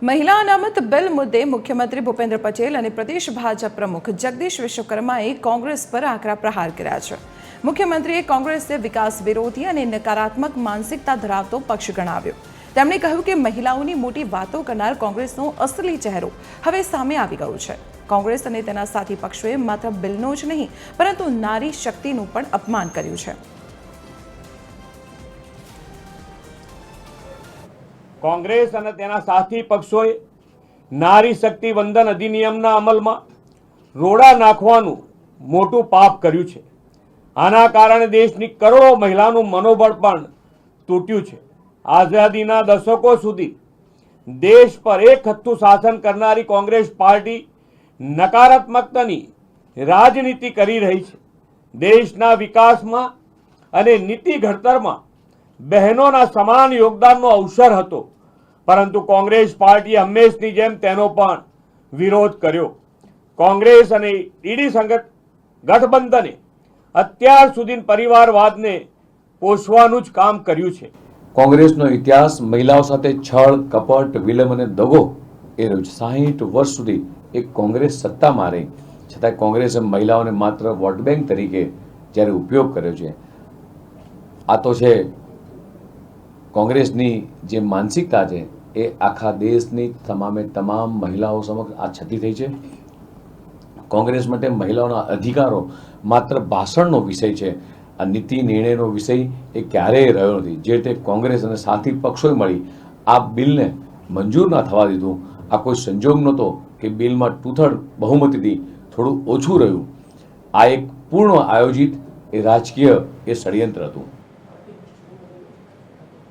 મહિલા અનામત બિલ મુદ્દે મુખ્યમંત્રી ભૂપેન્દ્ર પટેલ અને પ્રદેશ ભાજપ પ્રમુખ જગદીશ વિશ્વકર્માએ કોંગ્રેસ પર આકરા પ્રહાર કર્યા છે। મુખ્યમંત્રીએ કોંગ્રેસને વિકાસ વિરોધી અને નકારાત્મક માનસિકતા ધરાવતો પક્ષ ગણાવ્યો। તેમણે કહ્યું કે મહિલાઓની મોટી વાતો કરનાર કોંગ્રેસનો અસલી ચહેરો હવે સામે આવી ગયો છે। કોંગ્રેસ અને તેના સાથી પક્ષોએ માત્ર બિલનો જ નહીં પરંતુ નારી શક્તિનું પણ અપમાન કર્યું છે। કોંગ્રેસ અને તેના સાથી પક્ષોએ નારી શક્તિ વંદન અધિનિયમના અમલમાં રોડા નાખવાનું મોટું પાપ કર્યું છે। આના કારણે દેશની કરોડો મહિલાનું મનોબળ પણ તૂટ્યું છે। આઝાદીના દશકો સુધી દેશ પર એક હથ્થું શાસન કરનારી કોંગ્રેસ પાર્ટી નકારાત્મકતાની રાજનીતિ કરી રહી છે। દેશના વિકાસમાં અને નીતિ ઘડતરમાં બહેનોના સમાન યોગદાનનો અવસર હતો, પરંતુ કોંગ્રેસ પાર્ટીએ હંમેશની જેમ તેનો પણ વિરોધ કર્યો। કોંગ્રેસ અને ઈડી ગઠબંધને અત્યાર સુધી પરિવારવાદને પોષવાનું જ કામ કર્યું છે। કોંગ્રેસનો ઇતિહાસ મહિલાઓ સાથે છળ, કપટ, વિલંબ અને દગો એ રહ્યો છે। 60 વર્ષ સુધી એક કોંગ્રેસ સત્તામાં રહી છતાં કોંગ્રેસે મહિલાઓને માત્ર વોટ બેંક તરીકે જ્યારે ઉપયોગ કર્યો છે, આ તો છે કોંગ્રેસની જે માનસિકતા છે એ આખા દેશની તમામ મહિલાઓ સમક્ષ આ છતી થઈ છે। કોંગ્રેસ માટે મહિલાઓના અધિકારો માત્ર ભાષણનો વિષય છે, આ નીતિ નિર્ણયનો વિષય એ ક્યારેય રહ્યો નથી। જે રીતે કોંગ્રેસ અને સાથી પક્ષોએ મળી આ બિલને મંજૂર ના થવા દીધું, આ કોઈ સંજોગ નહોતો કે બિલમાં 2/3 બહુમતીથી થોડું ઓછું રહ્યું। આ એક પૂર્ણ આયોજિત એ રાજકીય એ ષડયંત્ર હતું।